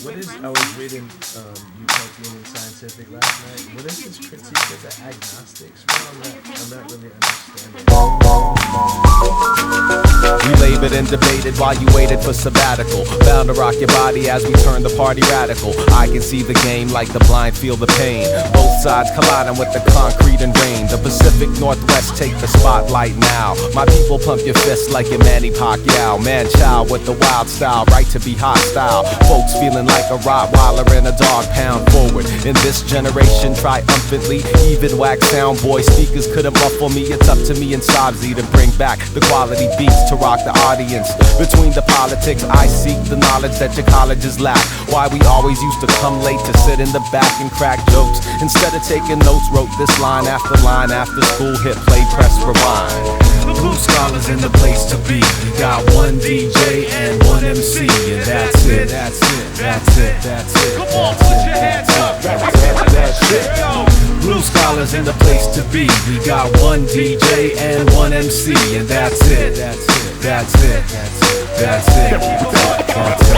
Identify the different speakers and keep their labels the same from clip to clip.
Speaker 1: What is, I was reading Utopian and Scientific last night. What is this critique of the agnostics? Well, I'm not really understanding.
Speaker 2: We labored and debated while you waited for sabbatical. Bound to rock your body as we turn the party radical. I can see the game like the blind feel the pain. Both sides colliding with the concrete and rain. The Pacific Northwest take the spotlight now. My people pump your fists like your Manny Pacquiao. Man child with the wild style, right to be hostile. Folks feeling like a Rottweiler in a dog pound forward. In this generation triumphantly, even wax sound boy speakers couldn't muffle me. It's up to me and Sabzi to bring back the quality beats to rock the audience. Between the politics, I seek the knowledge that your colleges lack. Why we always used to come late to sit in the back and crack jokes. Instead of taking notes, wrote this line after school, hit play, press rewind. Blue scholars in the place to be. We got one DJ and one MC, and that's it. That's it. That's it. That's it. Come on, put your hands up. That's it. Blue scholars in the place to be. We got one DJ and one MC, and that's it. That's it. That's it. That's it. That's it.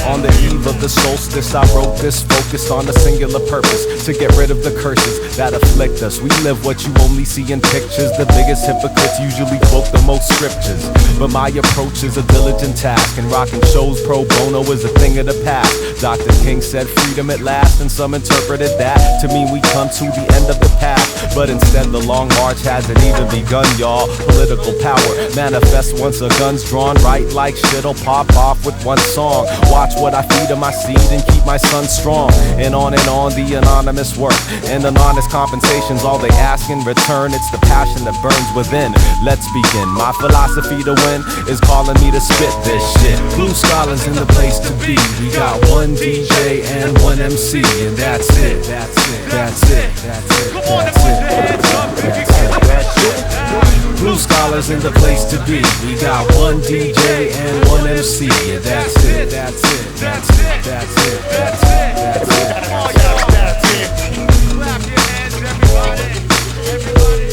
Speaker 2: On the eve of the solstice, I wrote this focused on a singular purpose: to get rid of the curses that afflict us. We live what you only see in pictures. The biggest hypocrites usually quote the most scriptures, but my approach is a diligent task, and rocking shows pro bono is a thing of the past. Dr. King said freedom at last, and some interpreted that to mean we come to the end of the path. But instead the long march hasn't even begun, y'all. Political power manifests once a gun's drawn. Right like shit'll pop off with one song. Watch what I feed to my seed and keep my son strong. And on the anonymous work and an honest compensation's all they ask in return. It's the passion that burns within. Let's begin. My philosophy to win is calling me to spit this shit. Blue scholars in the place to be. We got one DJ and one MC, and that's it. That's it. That's it. That's it. That's it. That's it. Blue scholars in the place to be. We got one DJ and one MC, and that's it. That's it. That's it. That's it. That's it. That's it. That's it. Clap your hands, everybody. Everybody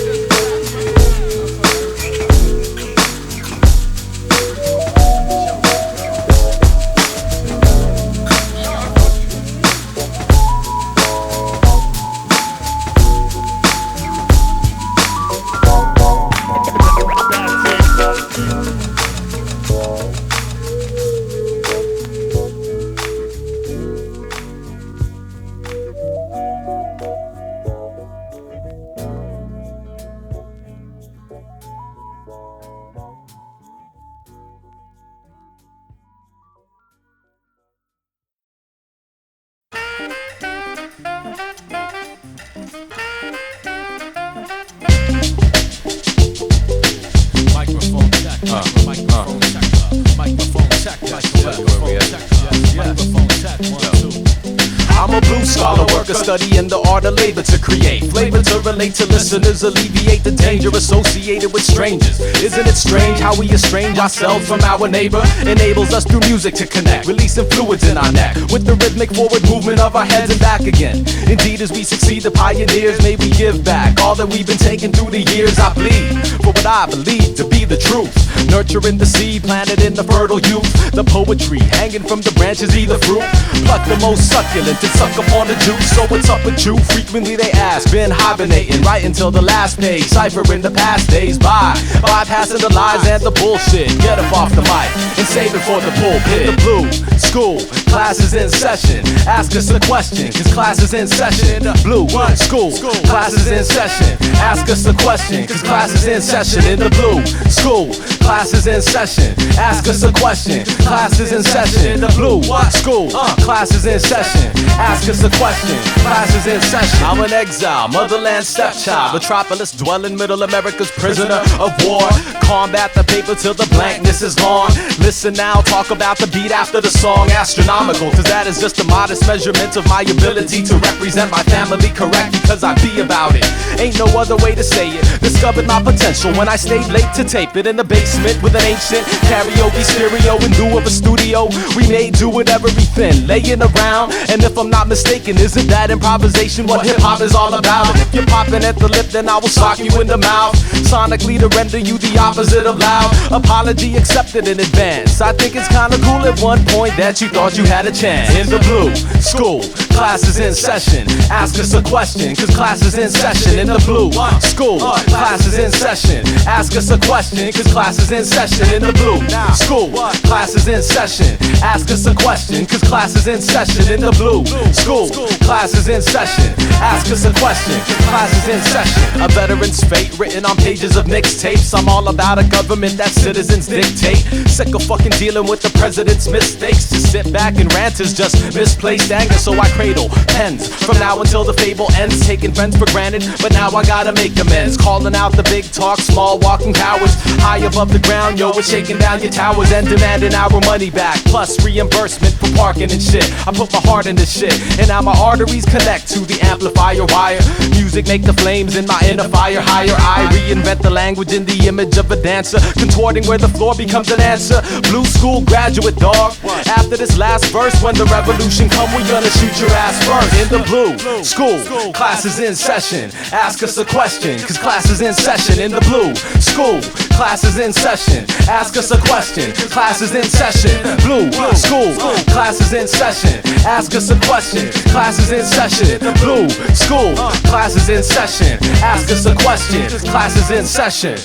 Speaker 2: just studying the art of labor to create flavor to relate to listeners, alleviate the danger associated with strangers. Isn't it strange how we estrange ourselves from our neighbor? Enables us through music to connect, releasing fluids in our neck with the rhythmic forward movement of our heads and back again. Indeed, as we succeed, the pioneers, may we give back all that we've been taking through the years. I bleed for what I believe to be the truth, nurturing the seed planted in the fertile youth. The poetry hanging from the branches, be the fruit. Pluck the most succulent and suck upon the juice. So what's up with you? Frequently they ask, been hibernating right until the last page, ciphering the past days by, bypassing the lies and the bullshit. Get up off the mic and save it for the pulpit. The blue school, class is in session. Ask us a question, cause class is in session. The blue school, class is in session. Ask us a question, cause class is in session. In the blue school, class is in session. Ask us a question, class is in session. In the blue school, class is in session. Ask us a question, class is in session. I'm an exile, motherland stepchild, metropolis dwelling, middle America's prisoner of war. Combat the paper till the blankness is gone. Listen now, talk about the beat after the song. Astronomical, cause that is just a modest measurement of my ability to represent my family correct, because I be about it. Ain't no other way to say it. Discovered my potential when I stayed late to tape it in the basement with an ancient karaoke stereo in lieu of a studio. We made do with everything laying around, and if I'm not mistaken, isn't that that improvisation, what hip-hop is all about. And if you're popping at the lip, then I will sock you in the mouth, sonically to render you the opposite of loud. Apology accepted in advance. I think it's kinda cool at one point that you thought you had a chance. In the blue school, class is in session. Ask us a question, cause class is in session. In the blue school, class is in session. Ask us a question, cause class is in session. In the blue school, class is in session. Ask us a question, cause class is in session. In the blue school, class is in session. Ask us a question, cause class is in session. A veteran's fate written on pages of mixtapes. I'm all about a government that citizens dictate. Sick of fucking dealing with the president's mistakes. To sit back and rant is just misplaced anger, so I cradle pens from now until the fable ends. Taking friends for granted, but now I gotta make amends. Calling out the big talk, small walking cowards. High above the ground, yo, we're shaking down your towers and demanding our money back, plus reimbursement for parking and shit. I put my heart in this shit, and now my arteries connect to the amplifier wire. Music make the flames in my inner fire higher. I reinvent the language in the image of a dancer, contorting where the floor becomes an answer. Blue school graduate, dog. After this last verse, when the revolution come, we gonna shoot your ass first. In the blue school, class is in session. Ask us a question, cause class is in session. In the blue school, class is in session. Ask us a question, class is in session. Blue school, class is in session. Ask us a question, class is in session. Blue school, class is in session. Ask us a question, class is in session.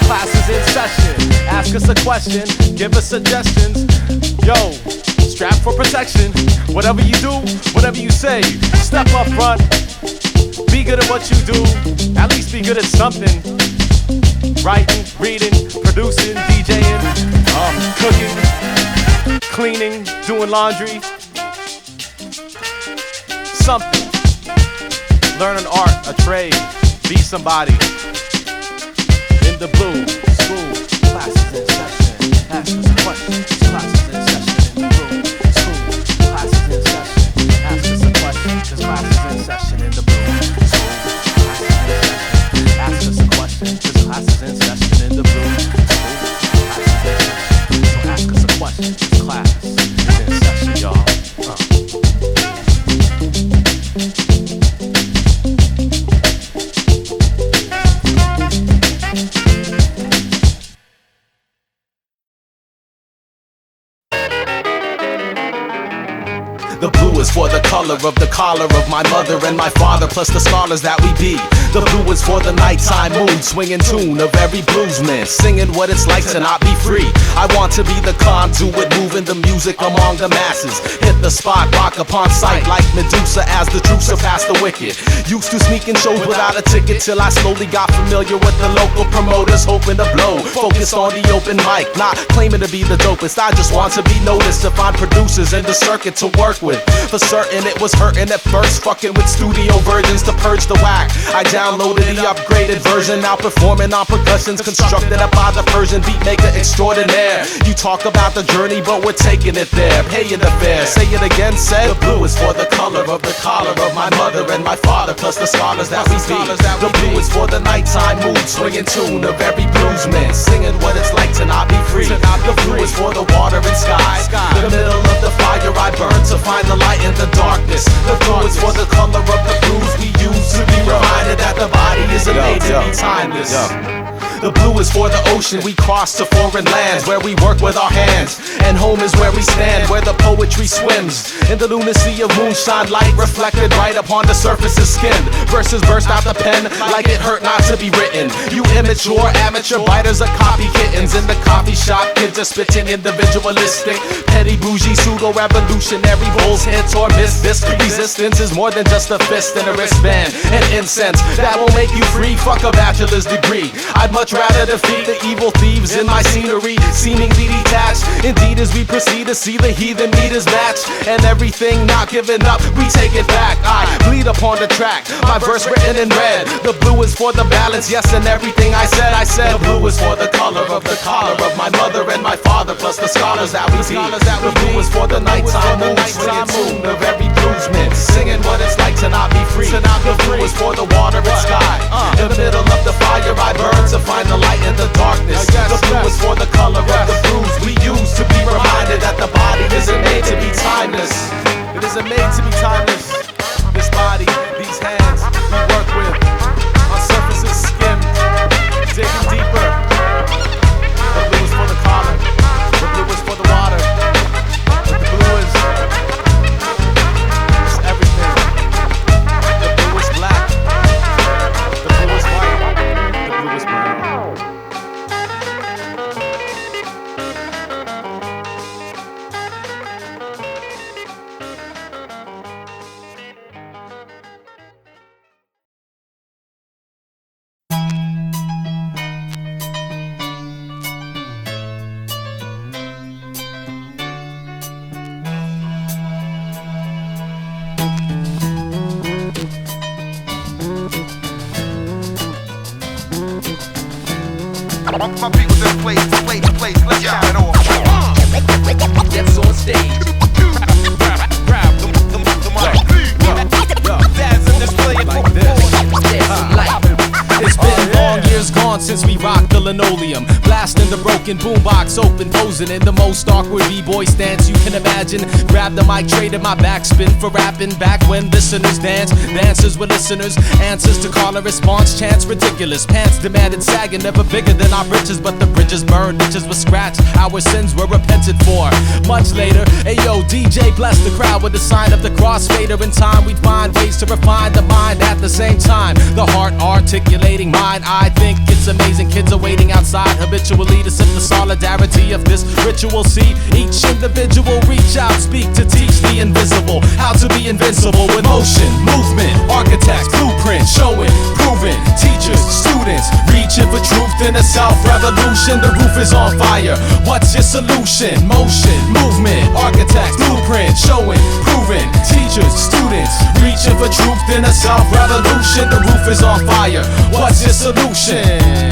Speaker 2: Class is in session. Ask us a question, give us suggestions. Yo, strap for protection. Whatever you do, whatever you say, step up front. Be good at what you do. At least be good at something. Writing, reading, producing, DJing, cooking, cleaning, doing laundry. Something. Learn an art, a trade, be somebody. In the blue school, classes in session. Ask us a question, classes in session. In the blue school, classes in session. Ask us a question, cause classes in session. In the blue school, classes in session. Ask us a question, cause classes in session. In the blue school, classes in session. So ask us a question, cause class is in session, y'all. The blue is for the color of the collar of my mother and my father, plus the scholars that we be. The blue is for the nighttime mood, swinging tune of every bluesman, singing what it's like to not be free. I want to be the conduit, moving the music among the masses. Hit the spot, rock upon sight like Medusa as the truth surpassed the wicked. Used to sneaking shows without a ticket till I slowly got familiar with the local promoters, hoping to blow. Focused on the open mic, not claiming to be the dopest. I just want to be noticed, to find producers in the circuit to work with. For certain it was hurting at first, fucking with studio versions to purge the whack. I downloaded the upgraded version, now performing on percussions constructed up by the Persian beat maker extraordinaire. You talk about the journey, but we're taking it there, paying the fare. Say it again, said the blue is for the color of the collar of my mother and my father, plus the scholars that we be. The blue is for the nighttime mood, swinging tune of every bluesman, singing what it's like to not be free. The blue is for the water and sky, the middle of the fire I burn to find the light in the darkness. The blue is for the color of the blues we use to be reminded that the body isn't made to be timeless. The blue is for the ocean we cross to foreign lands, where we work with our hands, and home is where we stand, where the poetry swims in the lunacy of moonshine light reflected right upon the surface is skinned. Verses burst out the pen like it hurt not to be written. You immature amateur biters are copy kittens. In the coffee shop kids are spitting individualistic, petty bougie pseudo-revolutionary bulls hits or miss. This resistance is more than just a fist and a wristband and incense that will make you free. Fuck a bachelor's degree, I'd much rather defeat the evil thieves in my scenery, seemingly detached. Indeed, as we proceed to see the heathen meters match, and everything not giving up, we take it back. I bleed upon the track, my verse written in red. The blue is for the balance, yes, and everything I said. The blue is for the color of the collar of my mother and my father, plus the scholars that we be. The blue is for the nighttime mood, swinging tune of every bluesman, singing what it's like to not be free. The blue is for the water and sky, the middle of the fire I burn to find the light in the darkness. The blue is for the color of the blues we use to be reminded that the body isn't made to be timeless. It isn't made to be timeless.
Speaker 3: My people's in place, let's shout it off.
Speaker 2: Gets on stage. Grab the mic. Dad's in display like this. It's been long years gone since we rocked the linoleum, blasting the broken boombox open, posing in the most awkward b-boy stance you can imagine. Grabbed the mic, traded my backspin for rapping. Back when listeners danced, dancers were listeners. Answers to call and response, chants ridiculous. Pants demanded sagging, never bigger than our britches, but the bridges burned, bitches were scratched. Our sins were repented for. Much later, ayo, DJ blessed the crowd with the sign of the crossfader. In time, we'd find ways to refine the mind at the same time. The heart articulating mind. I think it's amazing. Kids are waiting outside, habitually to sip the solidarity of this ritual. See each individual reach out, speak to teach the invisible how to be invincible with motion, movement, architects, blueprint, showing, proving, teachers, students, reaching for truth in a self-revolution. The roof is on fire. What's your solution? Motion, movement, architects, blueprint, showing, proving, teachers, students, reaching for truth in a self-revolution. The roof is on fire. What's your solution?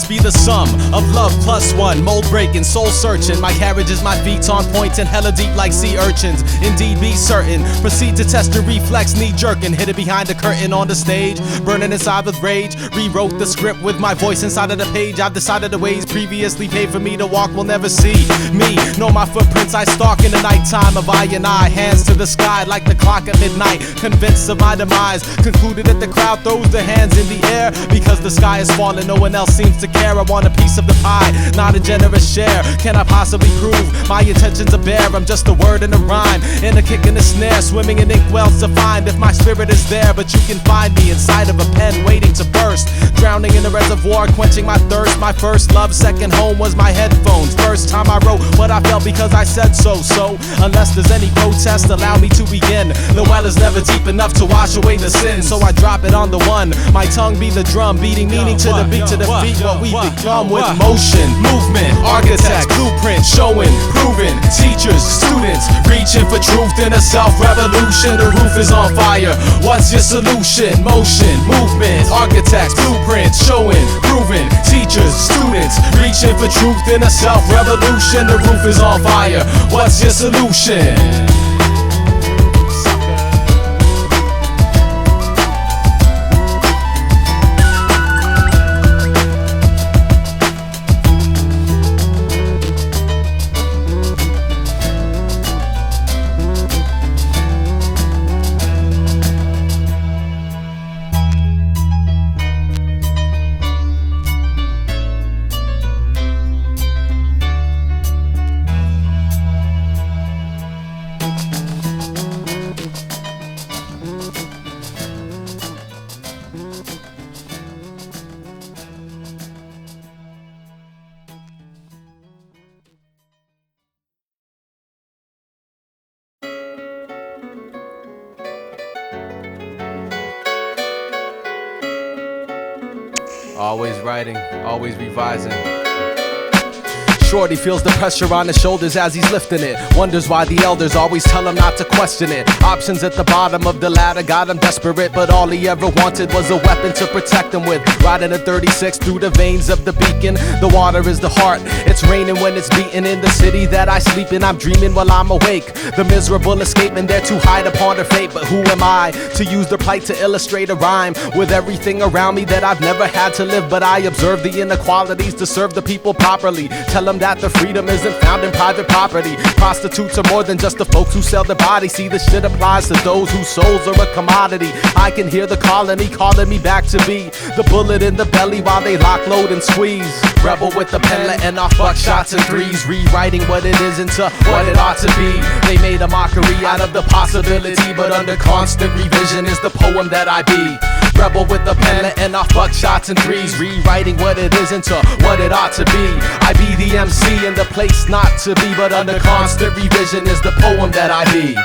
Speaker 2: Be the sum of love plus one, mold breaking, soul searching. My carriage is my feet on point and hella deep like sea urchins. Indeed, be certain. Proceed to test your reflex, knee jerking. Hid it behind the curtain on the stage, burning inside with rage. Rewrote the script with my voice inside of the page. I've decided the ways previously paid for me to walk will never see me. Know my footprints I stalk in the nighttime of I and I. Hands to the sky like the clock at midnight. Convinced of my demise. Concluded that the crowd throws their hands in the air because the sky is falling. No one else seems to care. I want a piece of the pie, not a generous share. Can I possibly prove my intentions are bare? I'm just a word and a rhyme, and a kick and a snare. Swimming in inkwells to find if my spirit is there. But you can find me inside of a pen waiting to burst. Drowning in a reservoir, quenching my thirst. My first love, second home was my headphones. First time I wrote what I felt because I said so. So, unless there's any protest, allow me to begin. The well is never deep enough to wash away the sin. So I drop it on the one. My tongue be the drum, beating meaning to the beat, to the feet. What we become with motion, movement, architects, blueprint, showing, proving, teachers, students, reaching for truth in a self-revolution. The roof is on fire. What's your solution? Motion, movement, architects, blueprint, showing, proving, teachers, students, reaching for truth in a self-revolution. The roof is on fire. What's your solution? Always writing, always revising. Shorty feels the pressure on his shoulders as he's lifting it. Wonders why the elders always tell him not to question it. Options at the bottom of the ladder got him desperate, but all he ever wanted was a weapon to protect him with. Riding a 36 through the veins of the beacon. The water is the heart. It's raining when it's beating in the city that I sleep in. I'm dreaming while I'm awake. The miserable escaping there to hide upon their fate. But who am I to use their plight to illustrate a rhyme with everything around me that I've never had to live? But I observe the inequalities to serve the people properly. Tell them that the freedom isn't found in private property. Prostitutes are more than just the folks who sell their bodies. See, this shit applies to those whose souls are a commodity. I can hear the colony calling me back to be the bullet in the belly while they lock, load, and squeeze. Rebel with the pen, letting off buckshots and threes. Rewriting what it is into what it ought to be. They made a mockery out of the possibility, but under constant revision is the poem that I be. Rebel with the pen, letting off buckshots and threes. Rewriting what it is into what it ought to be. I be the MC in the place not to be, but under constant revision is the poem that I be.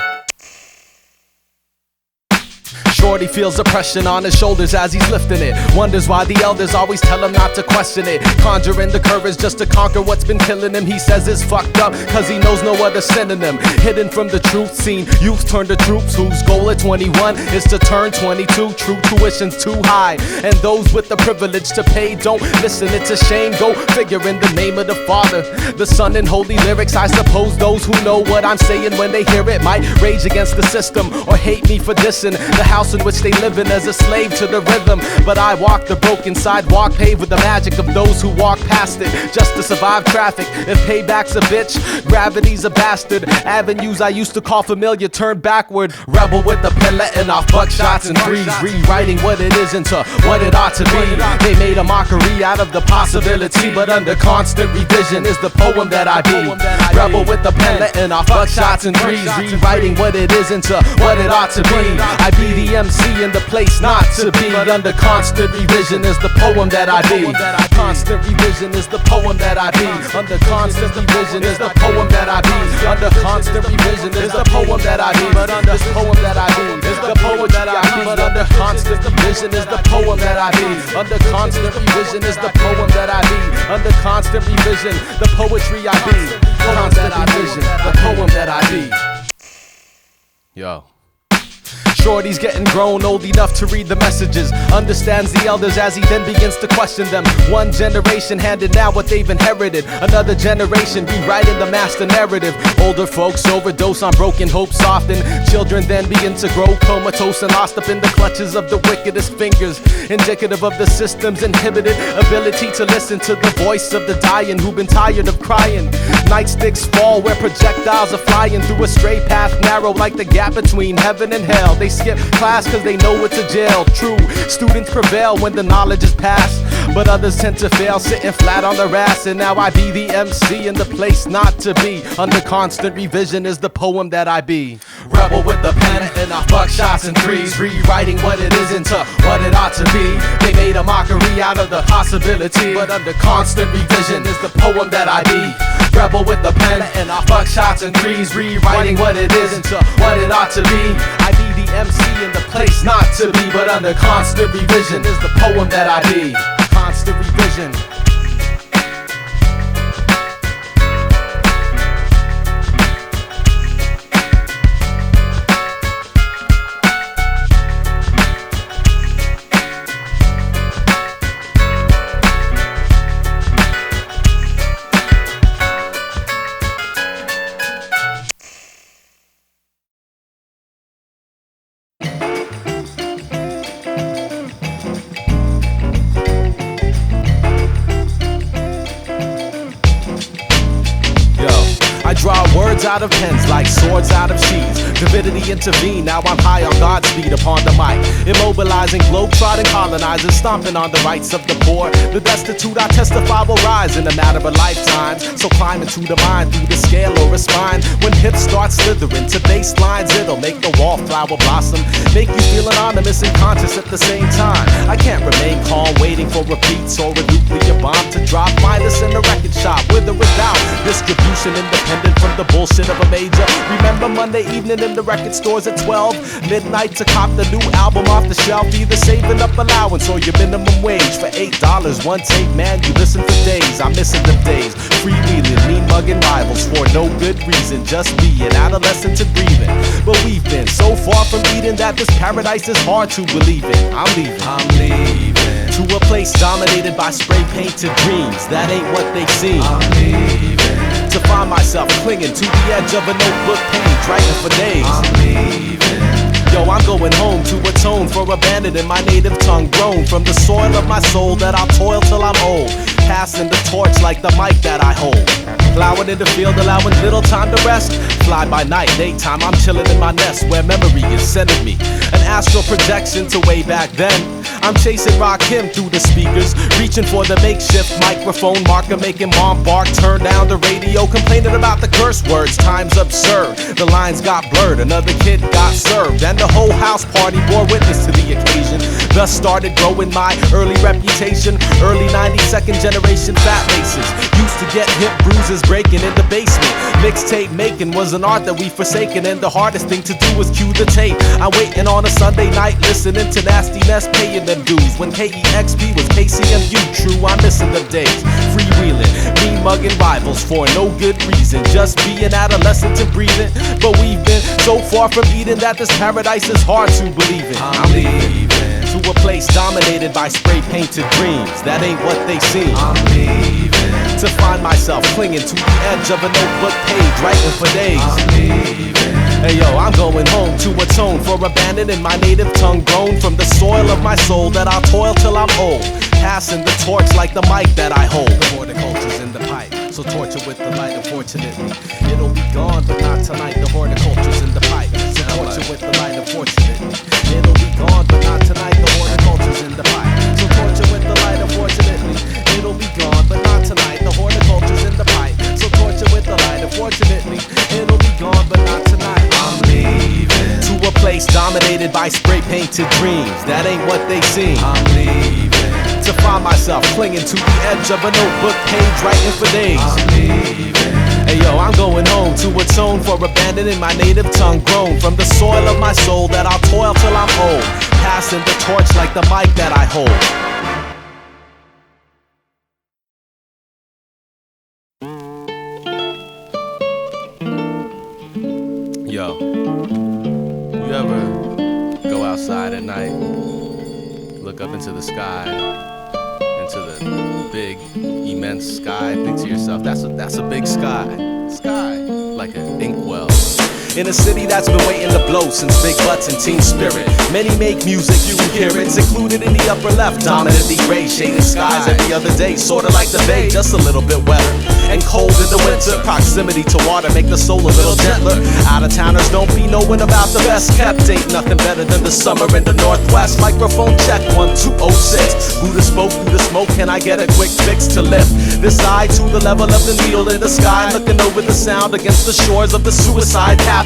Speaker 2: Shorty feels oppression on his shoulders as he's lifting it. Wonders why the elders always tell him not to question it. Conjuring the courage just to conquer what's been killing him. He says it's fucked up cause he knows no other synonym. Hidden from the truth scene, youth turn to troops whose goal at 21 is to turn 22. True tuition's too high, and those with the privilege to pay don't listen. It's a shame, go figure in the name of the Father, the Son, and holy lyrics. I suppose those who know what I'm saying when they hear it might rage against the system or hate me for dissing the house in which they live in as a slave to the rhythm. But I walk the broken sidewalk paved with the magic of those who walk past it just to survive traffic. If payback's a bitch, gravity's a bastard. Avenues I used to call familiar turned backward. Rebel with the pen letting off buckshots and threes, rewriting what it is into what it ought to be. They made a mockery out of the possibility, but under constant revision is the poem that I be. Rebel with the pen letting off buckshots and threes, rewriting what it is into what it ought to be. I be the MC in the place not to be. Under constant revision is the poem that I be. Constant revision is the poem that I be. Under constant revision is the poem that I be. Under constant revision is the poem that I be. But under this poem that I be is the poem that I be. But under constant revision is the poem that I be. Under constant revision is the poem that I be. Under constant revision, the poetry I be. Constant revision, the poem that I be. Yo. Shorty's getting grown, old enough to read the messages. Understands the elders as he then begins to question them. One generation handed down what they've inherited. Another generation rewriting the master narrative. Older folks overdose on broken hopes often. Children then begin to grow comatose and lost up in the clutches of the wickedest fingers. Indicative of the system's inhibited ability to listen to the voice of the dying who've been tired of crying. Nightsticks fall where projectiles are flying through a straight path narrow like the gap between heaven and hell. They skip class cause they know it's a jail. True, students prevail when the knowledge is passed, but others tend to fail sitting flat on their ass. And now I be the MC in the place not to be. Under constant revision is the poem that I be. Rebel with the pen and I fuck shots and threes, rewriting what it is into what it ought to be. They made a mockery out of the possibility, but under constant revision is the poem that I be. Rebel with the pen and I fuck shots and threes, rewriting what it is into what it ought to be. I be the MC in the place not to be, but under constant revision is the poem that I be. Constant revision. Draw words out of pens like swords out of sheaths. Divinity intervene, now I'm high on God's speed upon the mic. Immobilizing globe-trotting colonizers, stomping on the rights of the poor. The destitute I testify will rise in a matter of lifetimes. So climb into the mind through the scale or a spine. When hips start slithering to bass lines, it'll make the wallflower blossom. Make you feel anonymous and conscious at the same time. I can't remain calm waiting for repeats or a nuclear bomb to drop. Mindless in the record shop with or without distribution, independent from the bullshit of a major. Remember Monday evening in the record stores at 12 midnight to cop the new album off the shelf. Either saving up allowance or your minimum wage for $8 one take. Man, you listen for days. I'm missing them days. Freewheelin, mean mugging rivals for no good reason, just being adolescent and grieving. But we've been so far from Eden that this paradise is hard to believe in. I'm leaving to a place dominated by spray painted dreams that ain't what they seem. I'm leaving to find myself clinging to the edge of a notebook page, writing for days. I'm leaving. Yo, I'm going home to atone for abandoning my native tongue, grown from the soil of my soul that I'll toil till I'm old, passing the torch like the mic that I hold. Plowing in the field, allowing little time to rest. Fly by night, daytime, I'm chilling in my nest where memory is sending me an astral projection to way back then. I'm chasing Rakim through the speakers, reaching for the makeshift microphone marker, making mom bark, turn down the radio, complaining about the curse words. Time's absurd, the lines got blurred, another kid got served, and the whole house party bore witness to the occasion. Thus started growing my early reputation. Early 92nd generation fat laces. Used to get hip bruises breaking in the basement. Mixtape making was an art that we forsaken, and the hardest thing to do was cue the tape. I'm waiting on a Sunday night listening to nastiness, paying them dues. When KEXP was KCMU, true, I'm missing them days. Freewheelin, mean mugging rivals for no good reason, just being adolescent and breathing. But we've been so far from Eden that this paradise is hard to believe in. I'm leaving to a place dominated by spray painted dreams that ain't what they seem. I'm leaving to find myself clinging to the edge of a notebook page, writing for days. I'm leaving. Hey yo, I'm going home to atone for abandoning my native tongue, grown from the soil of my soul that I'll toil till I'm old, passing the torch like the mic that I hold. The horticulture's in the pipe, so torture with the light. Unfortunately, it'll be gone, but not tonight. The horticulture's in the pipe, so torture with the light. Unfortunately, it'll be gone, but not tonight. The horticulture's in the pipe, so torture with the light. Unfortunately, it'll be gone, but not tonight. The horticulture's in the pipe, so torture with the light. Unfortunately, it'll be gone, but not tonight. I'm leaving to a place dominated by spray painted dreams that ain't what they seem. I'm leaving to find myself clinging to the edge of a notebook page, writing for days. I'm leaving. Hey yo, I'm going home to atone for abandoning my native tongue, grown from the soil of my soul that I'll toil till I'm old, passing the torch like the mic that I hold. Yo, you ever go outside at night, look up into the sky, into the big, immense sky, think to yourself, that's a big sky, like an Inkwell. In a city that's been waiting to blow since Big Butts and Teen Spirit. Many make music, you can hear it. It's included in the upper left, dominantly gray, shaded skies every other day. Sorta like the bay, just a little bit wetter and cold in the winter. Proximity to water make the soul a little gentler. Out-of-towners don't be knowing about the best kept. Ain't nothing better than the summer in the Northwest. Microphone check 1206. Buddha spoke through the smoke, can I get a quick fix to lift this eye to the level of the needle in the sky? Looking over the sound against the shores of the suicide capital.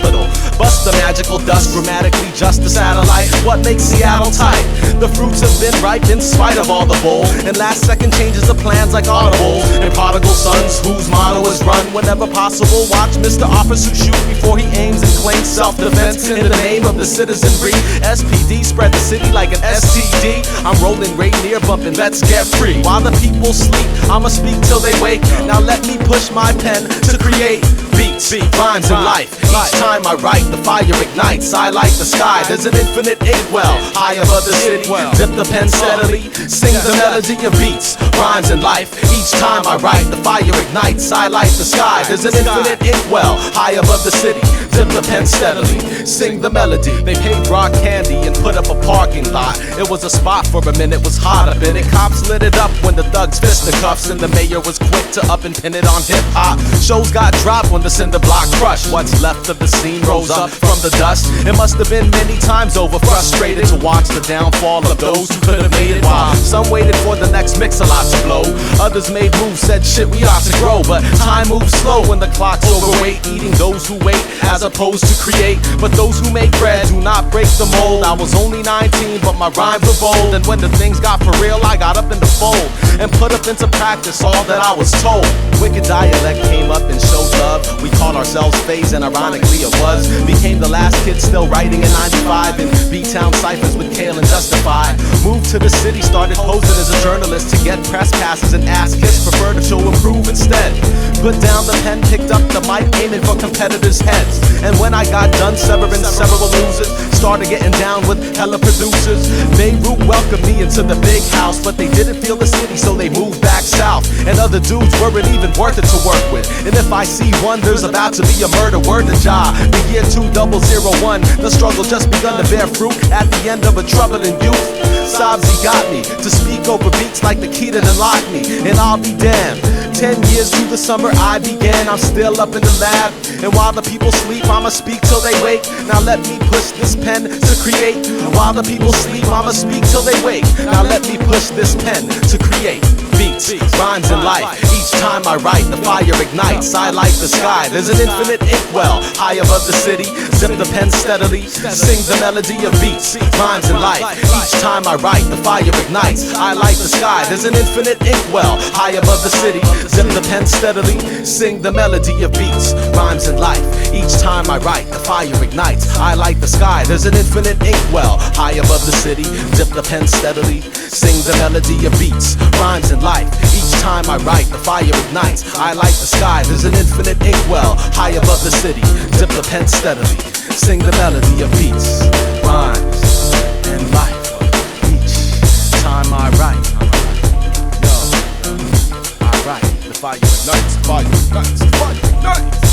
Speaker 2: Bust the magical dust, grammatically just a satellite. What makes Seattle tight? The fruits have been ripe in spite of all the bull, and last second changes the plans like audibles. And prodigal sons whose motto is run whenever possible. Watch Mr. Officer shoot before he aims and claims self-defense in the name of the citizenry. SPD spread the city like an STD. I'm rolling right near bumping, let's get free. While the people sleep, I'ma speak till they wake. Now let me push my pen to create beats, rhymes, and life. Each time I write, the fire ignites. I light the sky, there's an infinite inkwell high above the city. Dip the pen steadily, sing the melody of beats, rhymes, and life. Each time I write, the fire ignites. I light the sky, there's an infinite inkwell high above the city. Dip the pen steadily, sing the melody. They paid rock candy and put up a parking lot. It was a spot for a minute, was hot up in it. Cops lit it up when the thugs fisticuffs, and the mayor was quick to up and pin it on hip-hop. Shows got dropped when the cinder block crushed. What's left of the scene rose up from the dust. It must have been many times over, frustrated to watch the downfall of those who could have made it. While some waited for the next mix-a-lot to blow, others made moves, said shit, we ought to grow. But time moves slow when the clock's overweight, eating those who wait as opposed to create. But those who make bread do not break the mold. I was only 19, but my rhymes were bold, and when the things got for real, I got up in the fold and put up into practice all that I was told. Wicked dialect came up and showed love. We called ourselves Phase, and ironically it was. Became the last kid still writing in 95 in B-Town ciphers with Kale and Justify. Moved to the city, started posing as a journalist to get press passes and ass kicks. Prefer to show improve instead. Put down the pen, picked up the mic, aiming for competitors' heads. And when I got done severing several losers, started getting down with hella producers. Beirut welcomed me into the big house, but they didn't feel the city, so they moved back south. And other dudes weren't even worth it to work with. And if I see one, there's about to be a murder. Word to Ja, the year 2001. The struggle just begun to bear fruit at the end of a troubling youth. Sabzi got me to speak over beats like the key to unlock me, and I'll be damned. 10 years through the summer I began, I'm still up in the lab, and while the people sleep, I'ma speak till they wake. Now let me push this pen to create. While the people sleep, I'ma speak till they wake. Now let me push this pen to create beats. beats, rhymes and life. Each time I write, the fire ignites. I light the sky. There's an infinite inkwell high above the city. Zip the pen steadily, sing the melody of beats, rhymes and life. Each time I write, the fire ignites. I light the sky. There's an infinite inkwell high above the city. Zip the pen steadily, sing the melody of beats, rhymes and life. Each time I write, the fire ignites. I light the sky. There's an infinite inkwell high above the city. Dip the pen steadily, sing the melody of beats, rhymes and life. Each time I write, the fire ignites. I light the sky. There's an infinite inkwell high above the city. Dip the pen steadily, sing the melody of beats, rhymes and life. Each time I write, I write, the fire ignites, fire ignites, fire ignites.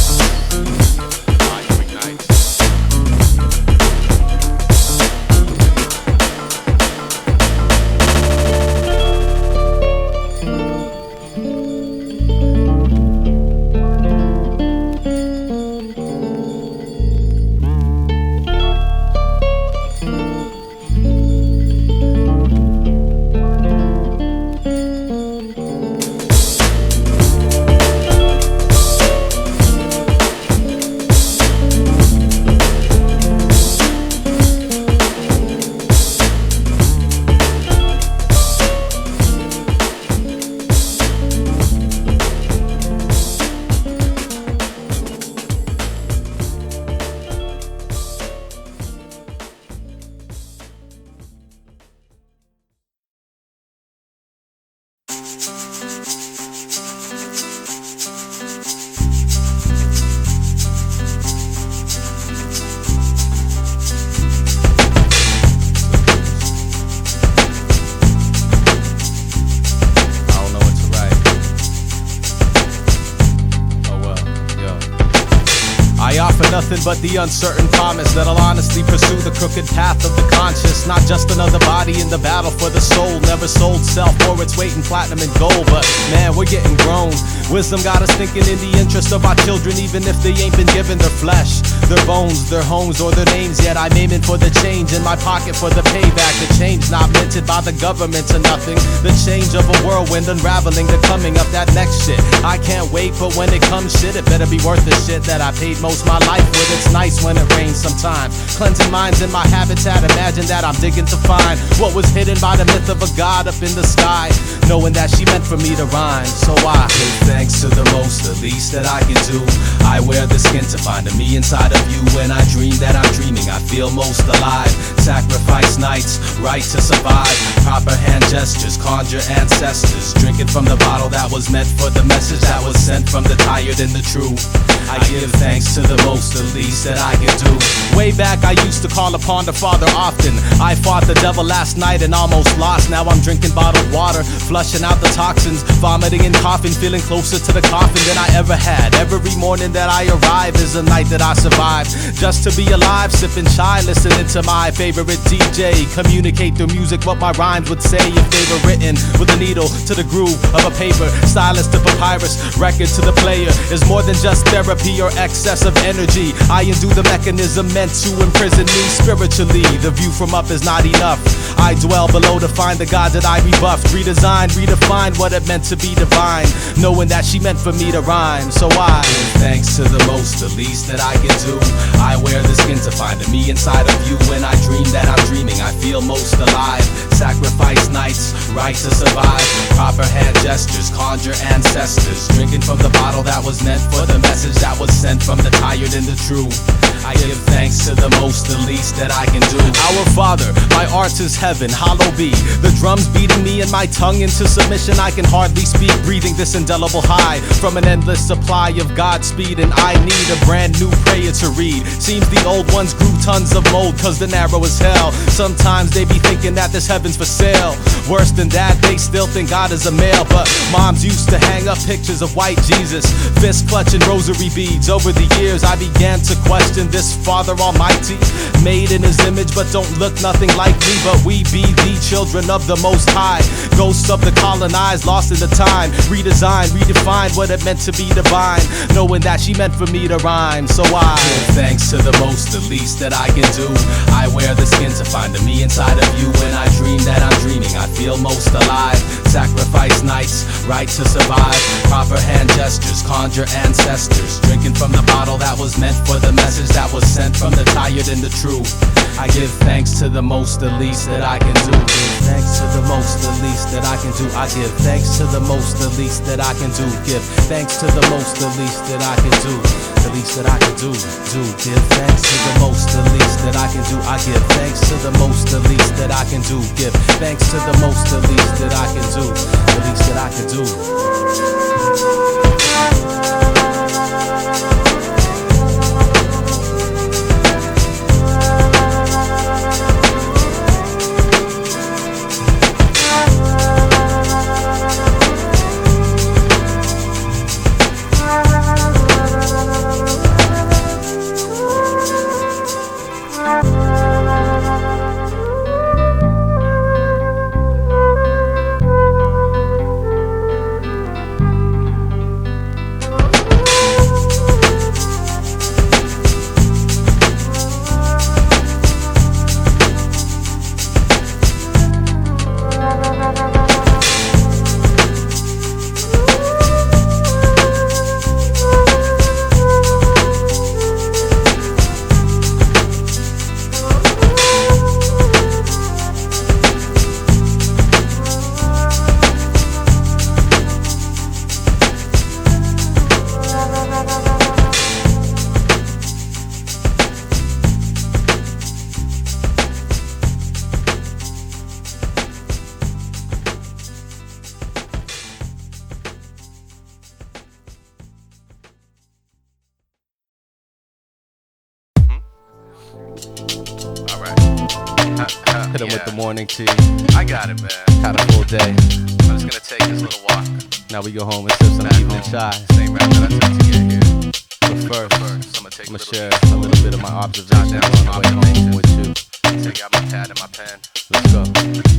Speaker 2: Nothing but the uncertain promise that I'll honestly pursue the crooked path of the conscious. Not just another body in the battle for the soul. Never sold self for its weight in platinum and gold. But man, we're getting grown. Wisdom got us thinking in the interest of our children, even if they ain't been given their flesh, their bones, their homes, or their names. Yet I'm aiming for the change in my pocket for the payback. The change not minted by the government to nothing. The change of a whirlwind unraveling, the coming of that next shit. I can't wait, but when it comes shit, it better be worth the shit that I paid most my life with. It's nice when it rains sometimes. Cleansing minds in my habitat. Imagine that I'm digging to find what was hidden by the myth of a god up in the sky. Knowing that she meant for me to rhyme. So I give thanks to the most, the least that I can do. I wear the skin to find a me inside of you. When I dream that I'm dreaming, I feel most alive. Sacrifice nights, right to survive. Proper hand gestures, conjure ancestors. Drinking from the bottle that was meant for the message that was sent from the tired and the true. I give thanks to the most, the least that I can do. Way back I used to call upon the Father often. I fought the devil last night and almost lost. Now I'm drinking bottled water, flushing out the toxins, vomiting and coughing, feeling closer to the coffin than I ever had. Every morning that I arrive is a night that I survive. Just to be alive, sipping chai, listening to my favorite DJ. Communicate through music what my rhymes would say if they were written with a needle to the groove of a paper. Stylus to papyrus, record to the player is more than just therapy or excess of energy. I undo the mechanism meant to imprison me spiritually. The view from up is not enough. I dwell below to find the God that I rebuffed. Redesigned, redefined what it meant to be divine. Knowing that she meant for me to rhyme. So I give thanks to the most, the least that I can do. I wear the skin to find a me inside of you. When I dream that I'm dreaming, I feel most alive. Sacrifice nights, right to survive. Proper hand gestures, conjure ancestors. Drinking from the bottle that was meant for the message that was sent from the tired and the true. I give thanks to the most, the least that I can do. Our Father, my art is heaven, hallowed be. The drums beating me and my tongue into submission. I can hardly speak, breathing this indelible high from an endless supply of Godspeed. And I need a brand new prayer to read. Seems the old ones grew tons of mold, cause the narrow is hell. Sometimes they be thinking that this heaven's for sale. Worse than that, they still think God is a male. But moms used to hang up pictures of white Jesus, fist clutching rosary beads. Over the years I began to question this Father Almighty, made in his image but don't look nothing like me. But we be the children of the Most High, ghosts of the colonized, lost in the time. Redesigned, redefined what it meant to be divine. Knowing that she meant for me to rhyme. So I give thanks to the most, the least that I can do. I wear the skin to find the me inside of you. When I dream that I'm dreaming, I I feel most alive. Sacrifice nights, right to survive. Proper hand gestures, conjure ancestors. Drinking from the bottle that was meant for the message that was sent from the tired and the true. I give thanks to the most, the least that I can do. Give thanks to the most, the least that I can do. I give thanks to the most, the least that I can do. Give thanks to the most, the least that I can do. The least that I can do. Give thanks to the most, the least that I can do. I give thanks to the most, the least that I can do. Give thanks to the most, the least that I can do. The least that I can do. Hit him with the morning tea.
Speaker 4: I got it, man.
Speaker 2: Had a full day.
Speaker 4: I'm just gonna take this little walk.
Speaker 2: Now we go home and sip some
Speaker 4: Back
Speaker 2: evening
Speaker 4: home.
Speaker 2: chai.
Speaker 4: Same route that I took to get here.
Speaker 2: But first,
Speaker 4: I'm gonna take
Speaker 2: I'ma
Speaker 4: a little
Speaker 2: share a little bit of my observations
Speaker 4: down
Speaker 2: on
Speaker 4: some
Speaker 2: the way home
Speaker 4: observations.
Speaker 2: with you.
Speaker 4: Take out my pad and my pen.
Speaker 2: Let's go.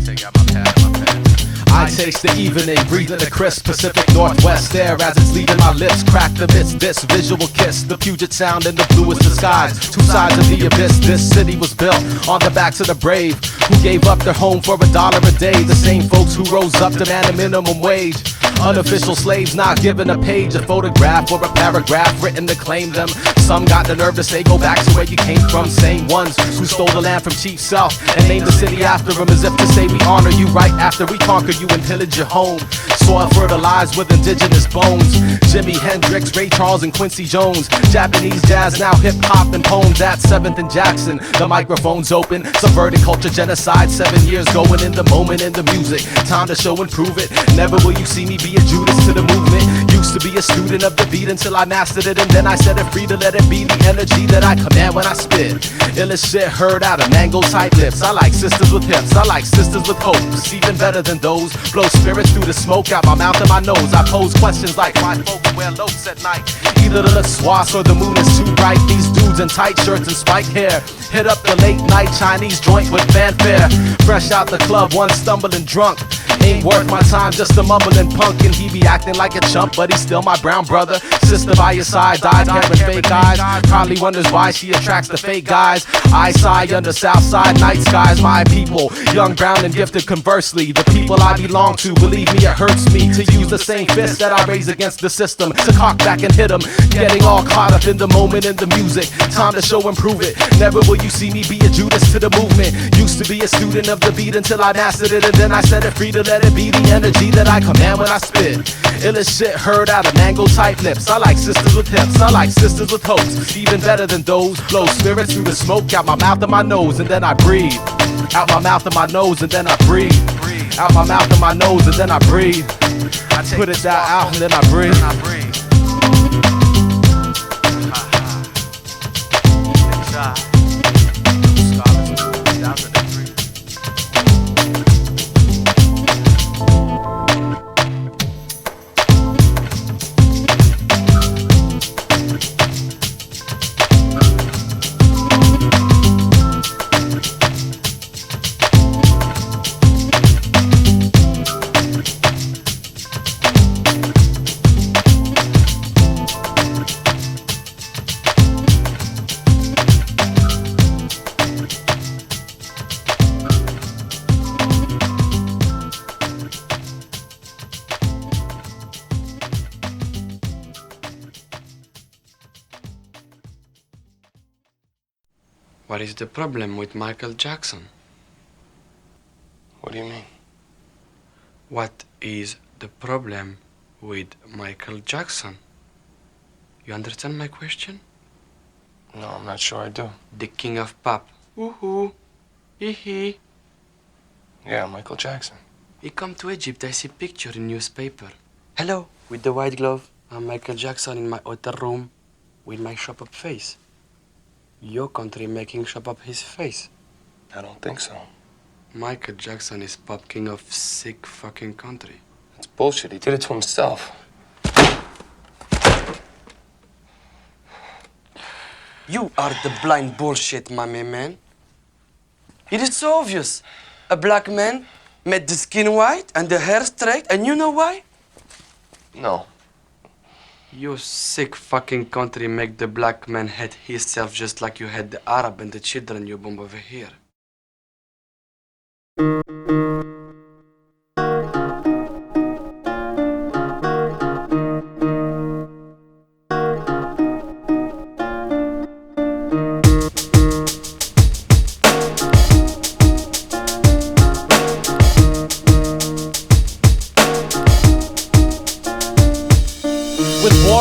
Speaker 4: Take out my pad and my pen.
Speaker 2: I taste the evening, breathing the crisp Pacific Northwest air as it's leaving my lips. Crack the midst, this visual kiss, the Puget Sound and the bluest of skies. Two sides of the abyss, this city was built on the backs of the brave, who gave up their home for $1 a day. The same folks who rose up to demand a minimum wage. Unofficial slaves not given a page, a photograph or a paragraph written to claim them. Some got the nerve to say go back to where you came from. Same ones who stole the land from Chief Self and named the city after them, as if to say we honor you right after we conquer you and pillage your home. Soil fertilized with indigenous bones. Jimi Hendrix, Ray Charles and Quincy Jones. Japanese jazz, now hip hop and poems at 7th and Jackson. The microphone's open, subverted culture genocide. 7 years going in the moment in the music. Time to show and prove it. Never will you see me be a Judas to the movement. Used to be a student of the beat until I mastered it, and then I set it free to let it be the energy that I command when I spit. Illest shit heard out of mango tight lips. I like sisters with hips, I like sisters with hopes. Even better than those, blow spirits through the smoke out my mouth and my nose. I pose questions like why folks wear loafs at night. Either the swats or the moon is too bright. These dudes in tight shirts and spiked hair hit up the late night Chinese joint with fanfare. Fresh out the club, one stumbling drunk. Ain't worth my time, just a mumbling punk. And he be acting like a chump, but he's still my brown brother. Sister by your side, died carrying fake eyes. Probably wonders why she attracts the fake guys. I sigh under south side night skies. My people, young, brown, and gifted conversely. The people I belong to, believe me, it hurts me to use the same fist that I raise against the system. To cock back and hit them, getting all caught up in the moment in the music. Time to show and prove it. Never will you see me be a Judas to the movement. Used to be a student of the beat until I mastered it, and then I set it free to let it be the energy that I command when I spit. Illest shit heard out of mango tight lips. I like sisters with hips, I like sisters with hopes. Even better than those, blow spirits through the smoke out my mouth and my nose, and then I breathe. Out my mouth and my nose, and then I breathe. Out my mouth and my nose, and then I breathe. Put it down out, and then I breathe.
Speaker 5: What is the problem with Michael Jackson?
Speaker 6: What do you mean?
Speaker 5: What is the problem with Michael Jackson? You understand my question?
Speaker 6: No, I'm not sure I do.
Speaker 5: The king of pop. Woohoo! Hee.
Speaker 6: Yeah, Michael Jackson.
Speaker 5: He come to Egypt, I see picture in newspaper. Hello, with the white glove. I'm Michael Jackson in my hotel room with my shop-up face. Your country making shop-up his face.
Speaker 6: I don't think so.
Speaker 5: Michael Jackson is pop king of sick fucking country.
Speaker 6: That's bullshit. He did it to himself.
Speaker 5: You are the blind bullshit, my man. It is so obvious. A black man made the skin white and the hair straight, and you know why?
Speaker 6: No.
Speaker 5: You sick fucking country make the black man hate himself just like you had the Arab and the children you bomb over here.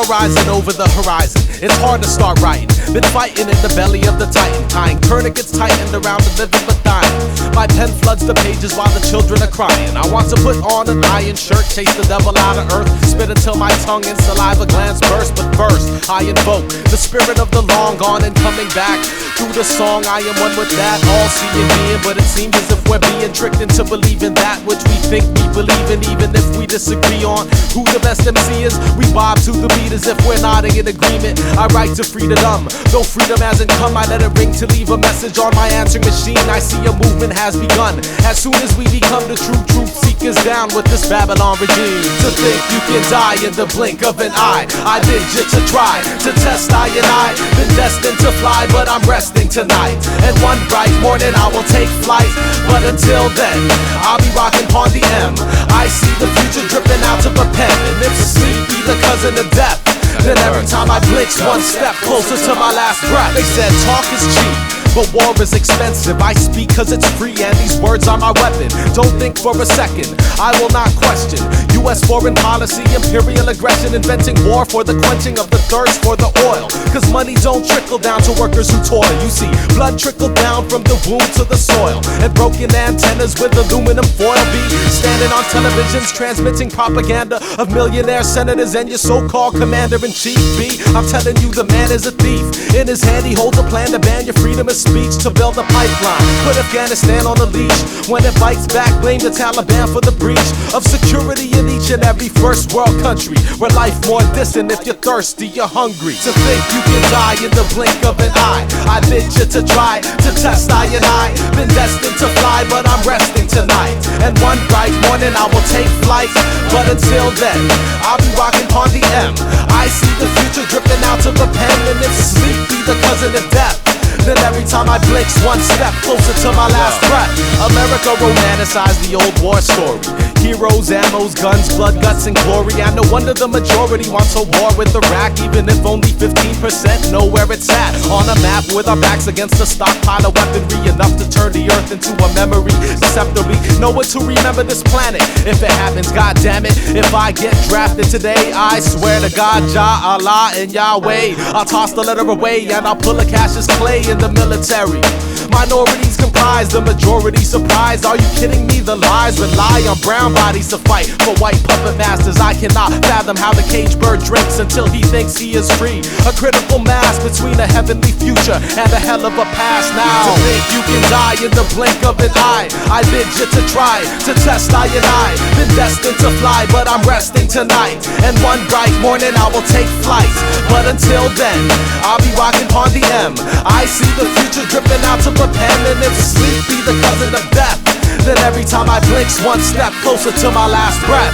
Speaker 2: Rising over the horizon, it's hard to start writing. Been fighting in the belly of the titan, tying tourniquets tightened around the living but dying. My pen floods the pages while the children are crying. I want to put on an iron shirt, chase the devil out of earth, spit until my tongue and saliva glands burst. But first, I invoke the spirit of the long gone and coming back. Through the song, I am one with that, all seeing being. But it seems as if we're being tricked into believing that which we think we believe in. Even if we disagree on who the best MC is, we bob to the beat as if we're not in agreement. I write to free the dumb, though freedom hasn't come. I let it ring to leave a message on my answering machine. I see a movement has begun. As soon as we become the true truth seekers down with this Babylon regime. To think you can die in the blink of an eye. I did just to try to test I and I. Been destined to fly, but I'm resting tonight. And one bright morning I will take flight. But until then, I'll be rocking on the M. I see the future dripping out of a pen. And if sleep be the cousin of death, then every time I blink, one step closer to my last breath. They said talk is cheap, but war is expensive. I speak cause it's free and these words are my weapon. Don't think for a second, I will not question US foreign policy, imperial aggression, inventing war for the quenching of the thirst for the oil. Cause money don't trickle down to workers who toil. You see, blood trickle down from the womb to the soil. And broken antennas with aluminum foil be standing on televisions, transmitting propaganda of millionaire senators and your so-called commander-in-chief be. I'm telling you, the man is a thief. In his hand he holds a plan to ban your freedom of speech, to build a pipeline, put Afghanistan on a leash. When it bites back, blame the Taliban for the breach of security in each and every first world country, where life more distant. If you're thirsty, you're hungry. To think you can die in the blink of an eye. I bid you to try to test I and I. Been destined to fly, but I'm resting tonight. And one bright morning I will take flight. But until then, I'll be rocking on the M. I see the future dripping out of a pen. And if sleep be the cousin of death, then every time I blink, one step closer to my last breath. America romanticized the old war story. Heroes, ammos, guns, blood, guts, and glory. And no wonder the majority wants a war with Iraq, even if only 15% know where it's at. On a map with our backs against a stockpile of weaponry, enough to turn the earth into a memory. Susceptible, nowhere to remember this planet. If it happens, God damn it. If I get drafted today, I swear to God, Jah, Allah, and Yahweh, I'll toss the letter away and I'll pull a Cassius Clay in the military. Minorities comprise the majority surprised. Are you kidding me? The lies rely on brown bodies to fight for white puppet masters. I cannot fathom how the cage bird drinks until he thinks he is free. A critical mass between a heavenly future and a hell of a past now. To think you can die in the blink of an eye. I bid you to try to test I and I. Been destined to fly, but I'm resting tonight. And one bright morning I will take flight. But until then, I'll be rocking on the M. I see the future dripping out of a pen. And if sleep be the cousin of death, then every time I blink, one step closer to my last breath.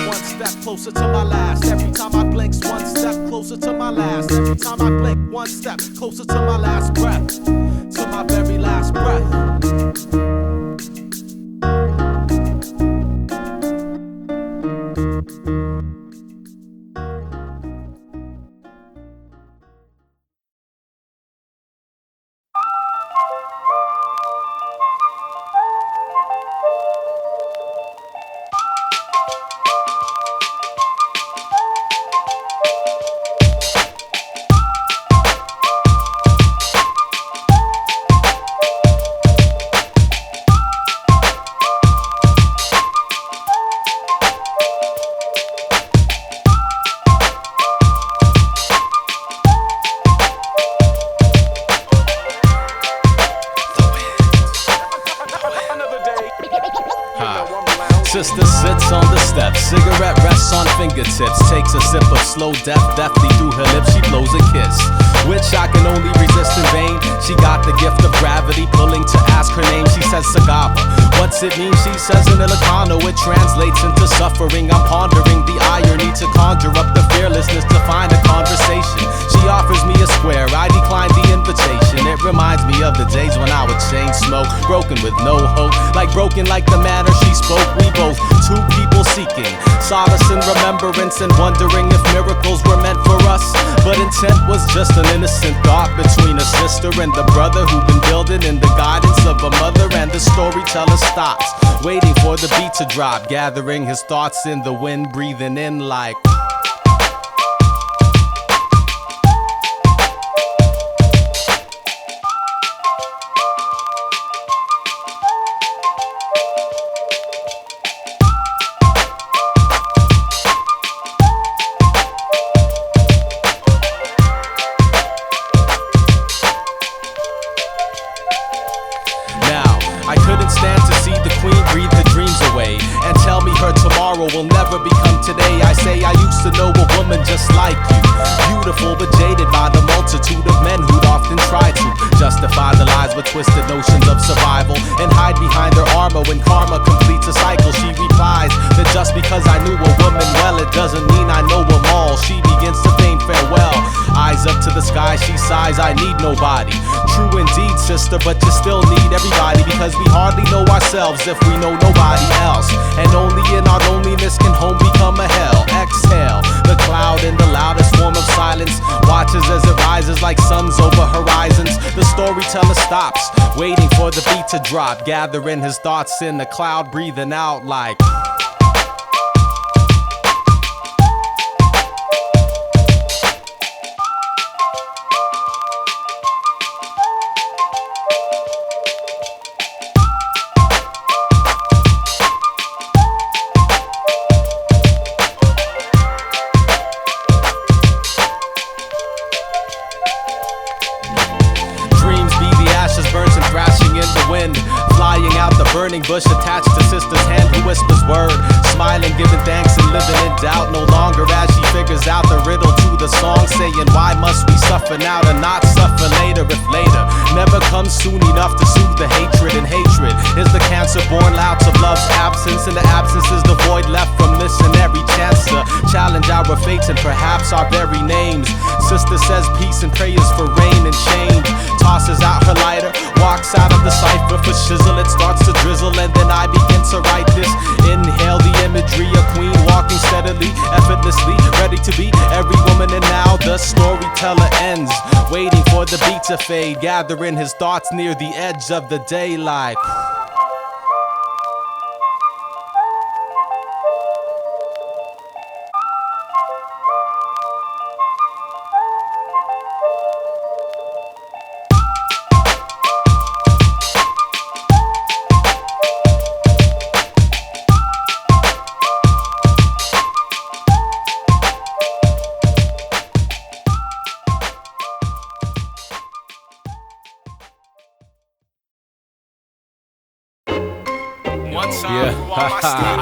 Speaker 2: One step closer to my last. Every time I blink, one step closer to my last. Every time I blink, one step closer to my last breath. To my very last breath. Sister sits on the steps, cigarette rests on fingertips, takes a sip of slow death, deftly through her lips she blows a kiss, which I can only resist in vain. She got the gift of gravity, pulling to ask her name. She says Sagaba. What's it mean? She says in Ilocano. It translates into suffering. I'm pondering the irony to conjure up the fearlessness to find a conversation. She offers me a square, I decline the invitation. It reminds me of the days when I would chain smoke, broken with no hope, broken like the manner she spoke. We both, two people seeking solace and remembrance and wondering if miracles were meant for us. But intent was just an innocent thought between a sister and the brother who've been building in the guidance of a mother. And the storyteller stops, waiting for the beat to drop, gathering his thoughts in the wind, breathing in like will never become today. I say I used to know a woman just like you, beautiful but jaded by the multitude of men who'd often try to justify the lies with twisted notions of survival and hide behind their armor when karma completes a cycle. She replies that just because I knew a woman well, it doesn't mean I know them all. She begins to feign farewell, eyes up to the sky, she sighs, I need nobody. True indeed, sister, but you still need everybody, because we hardly know ourselves if we know nobody else. And only in our loneliness can home become a hell. Exhale the cloud in the loudest form of silence, watches as it rises like suns over horizons. The storyteller stops, waiting for the beat to drop, gathering his thoughts in the cloud, breathing out like burning bush attached to sister's hand who whispers word, smiling, giving thanks and living in doubt no longer as she figures out the riddle to the song, saying why must we suffer now to not suffer later, if later never comes soon enough to soothe the hatred. And hatred is the cancer born louts of love's absence, and the absence is the void left from missing every chance to challenge our fates and perhaps our very names. Sister says peace and prayers for rain and change, tosses out her lighter, walks out of the cipher for shizzle. It starts to drizzle and then I begin to write this. Inhale the imagery, a queen walking steadily, effortlessly, ready to be every woman. And now the storyteller ends, waiting for the beat to fade, gathering his thoughts near the edge of the daylight.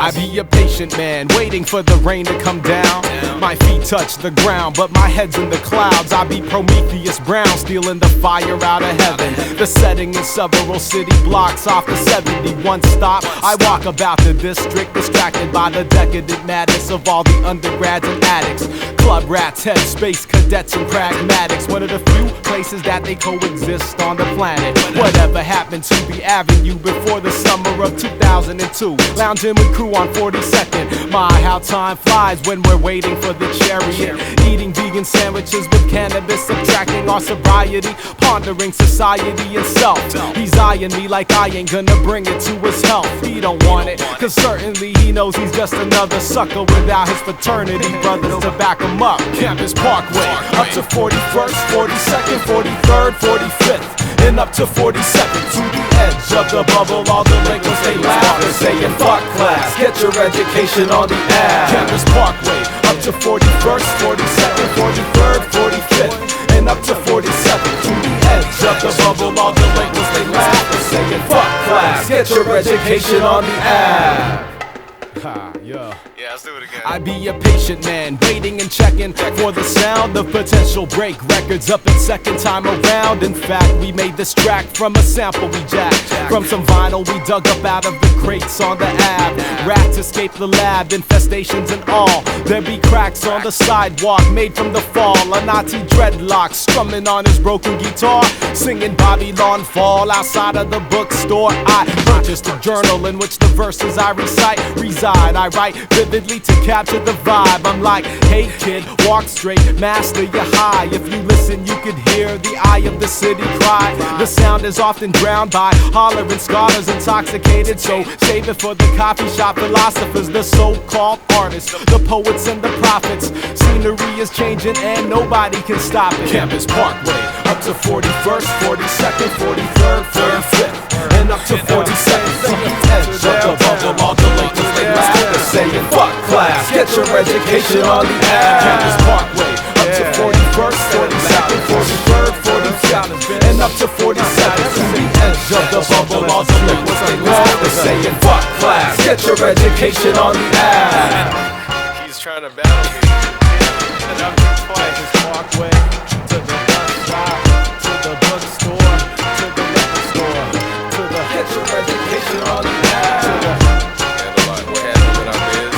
Speaker 2: I be a patient man, waiting for the rain to come down. My feet touch the ground, but my head's in the clouds. I be Prometheus Brown, stealing the fire out of heaven. The setting is several city blocks off the 71 stop. I walk about the district, distracted by the decadent madness of all the undergrads and addicts, club rats, head space cadets and pragmatics. One of the few places that they coexist on the planet. Whatever happened to the avenue before the summer of 2002? Lounging with crew on 42nd. My, how time flies when we're waiting for the chariot. Eating vegan sandwiches with cannabis, subtracting our sobriety, pondering society and self. He's eyeing me like I ain't gonna bring it to his health. He don't want it, cause certainly he knows he's just another sucker without his fraternity brothers to back him up. Campus Parkway, up to 41st, 42nd, 43rd, 45th, and up to 42nd. To the edge of the bubble, all delinquents they laugh and saying fuck class, get your education on the ass. Campus Parkway, up to 41st, 42nd, 43rd, 45th, and up to 47th. To the edge of the bubble, all delinquents they laugh and saying fuck class, get your education on the ass. Ha, yeah.
Speaker 4: Yeah, let's do it again.
Speaker 2: I be a patient man, waiting and checking for the sound of potential break records up its second time around. In fact, we made this track from a sample we jacked from some vinyl we dug up out of the crates on the Ave. Rats escape the lab, infestations and all. There be cracks on the sidewalk made from the fall. A Nazi dreadlock strumming on his broken guitar, singing Babylon Fall outside of the bookstore. I purchased a journal in which the verses I recite reside. I write vividly to capture the vibe. I'm like, hey kid, walk straight, master your high. If you listen, you could hear the eye of the city cry. The sound is often drowned by hollering scholars intoxicated, so save it for the coffee shop philosophers, the so-called artists, the poets and the prophets. Scenery is changing and nobody can stop it. Campus Parkway, up to 41st, 42nd, 43rd, 45th, and up to 42nd. From the edge of the bubble, all the latest they rappers saying fuck class, get your education on the ass. Campus Parkway, up to 41st, 42nd, 43rd, 45th, and up to 42nd. From the edge of the bubble, all the latest they rappers saying fuck class, get your education on the ass.
Speaker 4: He's trying to battle me. And I'm twice.
Speaker 2: Campus Parkway, to the bus stop, to the bookstore, to the record store, to the get your education on the ass.
Speaker 4: We're handling our biz.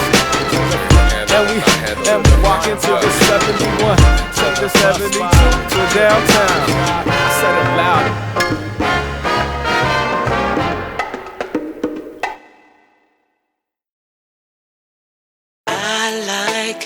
Speaker 2: And we walk into the 71, to the 72, to downtown. I said it loud.
Speaker 5: I like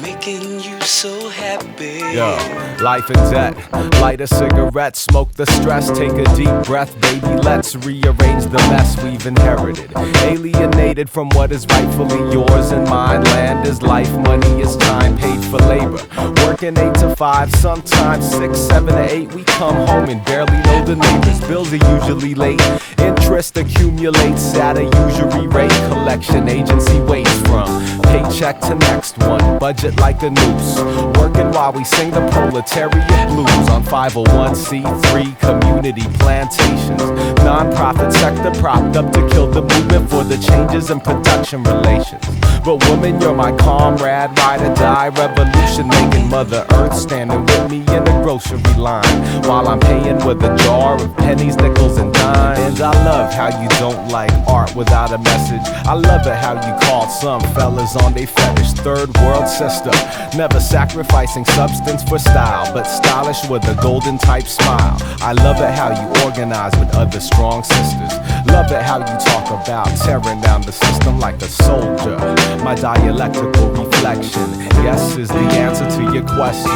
Speaker 5: making you so happy.
Speaker 2: Yo, life and debt. Light a cigarette, smoke the stress, take a deep breath, baby. Let's rearrange the mess we've inherited. Alienated from what is rightfully yours and mine. Land is life, money is time, paid for labor. Working 8 to 5, sometimes 6, 7 to 8. We come home and barely know the neighbors. Bills are usually late. Interest accumulates at a usury rate. Collection agency waits from paycheck to next one. Budget like a noose. Working while we sing the proletariat blues on 501c3 community plantations. Non-profit sector propped up to kill the movement for the changes in production relations. But woman, you're my comrade, ride or die revolution, making Mother Earth standing with me in the grocery line while I'm paying with a jar of pennies, nickels, and dimes. And I love how you don't like art without a message. I love it how you call some fellas on they fetish. Third world sister, never sacrificing substance for style, but stylish with a golden type smile. I love it how you organize with other strong sisters. Love it how you talk about tearing down the system like a soldier. My dialectical reflection, yes is the answer to your question.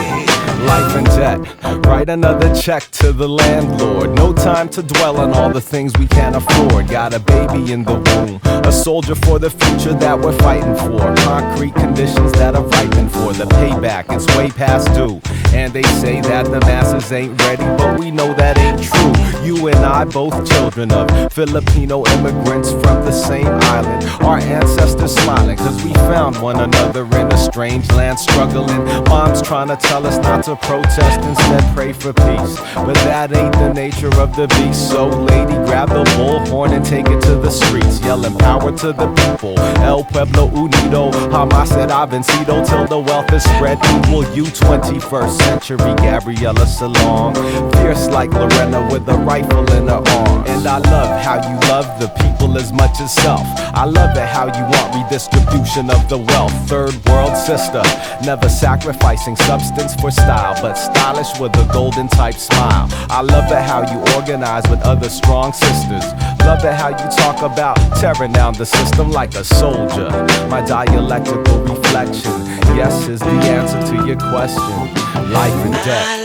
Speaker 2: Life and debt, write another check to the landlord. No time to dwell on all the things we can't afford. Got a baby in the womb, a soldier for the future that we're fighting for. Concrete conditions that are ripened for the payback, it's way past due. And they say that the masses ain't ready, but we know that ain't true. You and I, both children of Filipino immigrants from the same island. Our ancestors smiling, cause we found one another in a strange land struggling. Mom's trying to tell us not to protest, instead pray for peace. But that ain't the nature of the beast. So lady, grab the bullhorn and take it to the streets, yelling power to the people. El Pueblo Unido, Hamas era vencido, till the wealth is spread equal. You 21st century Gabriella Salong, fierce like Lorena with a rifle in her arm. And I love how you love the people as much as self. I love it how you want redistribution of the wealth. Third world sister, never sacrificing substance for style, but stylish with a golden type smile. I love it how you organize with other strong sisters. Love it how you talk about tearing down the system like a soldier. My dialectical reflection, yes is the answer to your question. Life and death.
Speaker 5: I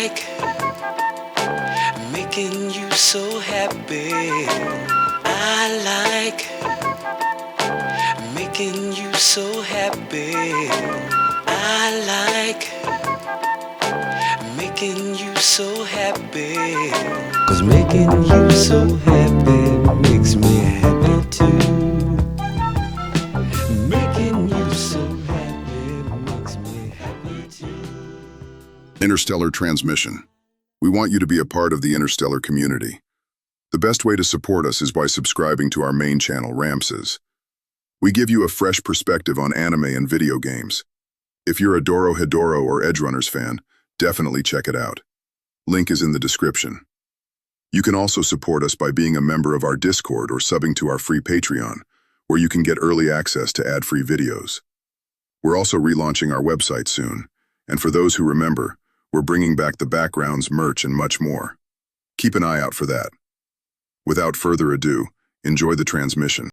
Speaker 5: like making you so happy. I like making you so happy. I like making you so happy. Cause making you so happy makes me happy too. Making you so happy makes me happy too.
Speaker 7: Interstellar Transmission. We want you to be a part of the interstellar community. The best way to support us is by subscribing to our main channel, Ramxes. We give you a fresh perspective on anime and video games. If you're a Dorohedoro or Edgerunners fan, definitely check it out. Link is in the description. You can also support us by being a member of our Discord or subbing to our free Patreon, where you can get early access to ad-free videos. We're also relaunching our website soon, and for those who remember, we're bringing back the backgrounds, merch, and much more. Keep an eye out for that. Without further ado, enjoy the transmission.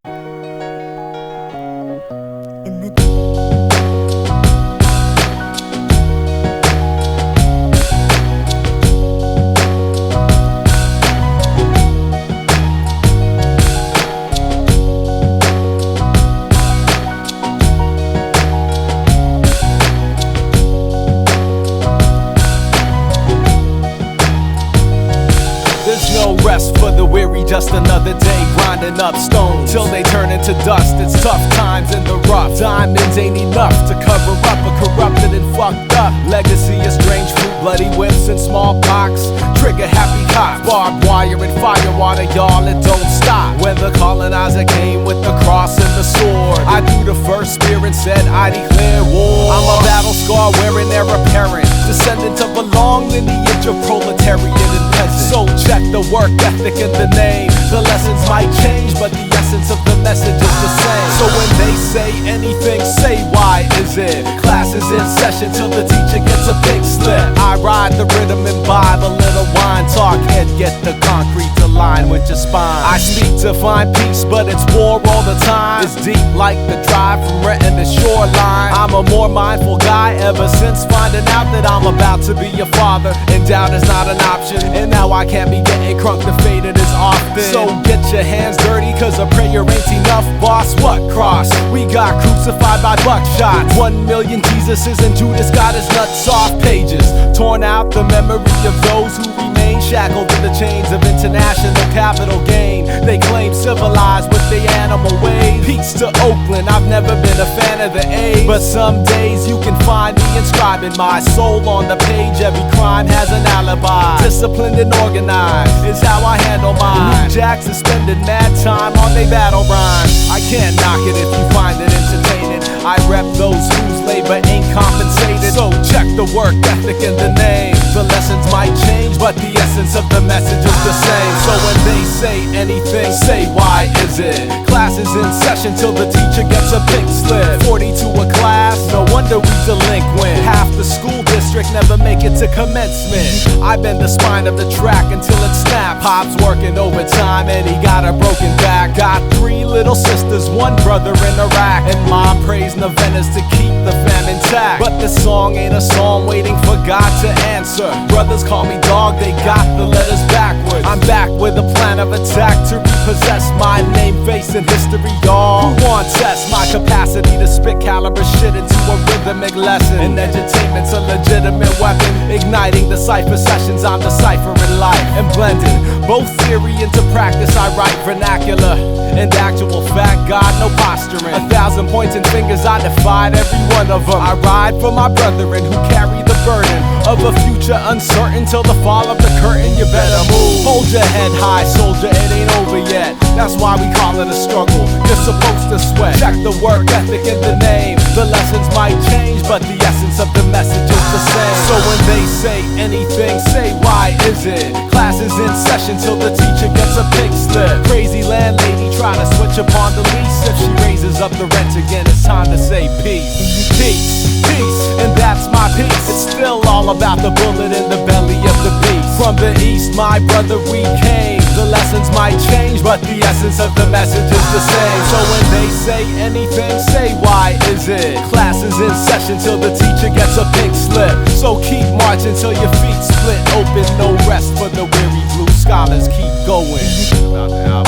Speaker 2: Rest for the weary, just another day grinding up stones till they turn into dust. It's tough times in the rough. Diamonds ain't enough to cover up a corrupted and fucked up legacy of strange fruit, bloody whips and smallpox. Trigger happy cops, barbed wire and fire water, y'all, it don't stop. When the colonizer came with the cross and the sword, I threw the first spear and said I declare war. I'm a battle scar wearing heir apparent, descendant of a long lineage of proletariat and peasant. So check the work ethic in the name. The lessons might change, but the essence of the message is the same. So when they say anything, say why is it? Class is in session till the teacher gets a big slip. I ride the rhythm, imbibe a little wine, talk head, get the concrete to line with your spine. I speak to find peace, but it's war all the time. It's deep like the drive from Renton to Shoreline. I'm a more mindful guy ever since finding out that I'm about to be a father, and doubt is not an option. And now I can't be getting crunk to faded as often. So get your hands dirty, cause a prayer ain't enough, boss. What cross? We got crucified by buckshots. 1 million Jesuses and Judas got his nuts off pages. Torn out the memory of those who remain shackled in the chains of international capital gain. They claim civilized with the animal ways. Peace to Oakland, I've never been a fan of the A, but some days you can find me inscribing my soul on the page. Every crime has an alibi. Disciplined and organized is how I handle mine. New Jacks suspended mad time on they battle rhymes. I can't knock it if you find it entertaining. I rep those whose labor ain't compensated. So check the work ethic in the name. The lessons might change, but the essence of the message is the same. So when they say anything, say why is it? Class is in session till the teacher gets a big slip. 40 to a class, no wonder we delinquent. Half the school district never make it to commencement. I bend the spine of the track until it snaps. Pop's working overtime and he got a broken back. Got 3 little sisters, 1 brother in Iraq, and mom prays novenas to keep the fam intact. But this song ain't a song waiting for God to answer. Brothers call me dog, they got the letters backwards. I'm back with a plan of attack to repossess my name, face, and history, y'all. Who wants test my capacity to spit caliber shit into a rhythmic lesson? And edutainment's a legitimate weapon, igniting the cipher sessions. I'm deciphering life and blending both theory into practice. I write vernacular and actual fact, God, no posturing. 1,000 pointing fingers, I defied every one of them. I ride for my brethren who carry the burden of a future uncertain till the fall of the curtain. You better move. Hold your head high, soldier, it ain't over yet. That's why we call it a struggle. You're supposed to sweat. Check the work ethic in the name. The lessons might change, but the essence of the message is the same. So when they say anything, say why is it? Class is in session till the teacher gets a big slip. Crazy landlady trying to switch upon the lease. If she raises up the rent again, it's time to say peace. Peace, peace, and that's my peace. It's still all about the bullet in the belly of the beast. From the east, my brother, we came. The lessons might change, but the essence of the message is the same. So when they say anything, say why is it? Class is in session till the teacher gets a pink slip. So keep marching till your feet split open. No rest for the weary blue scholars. Keep going. About the album.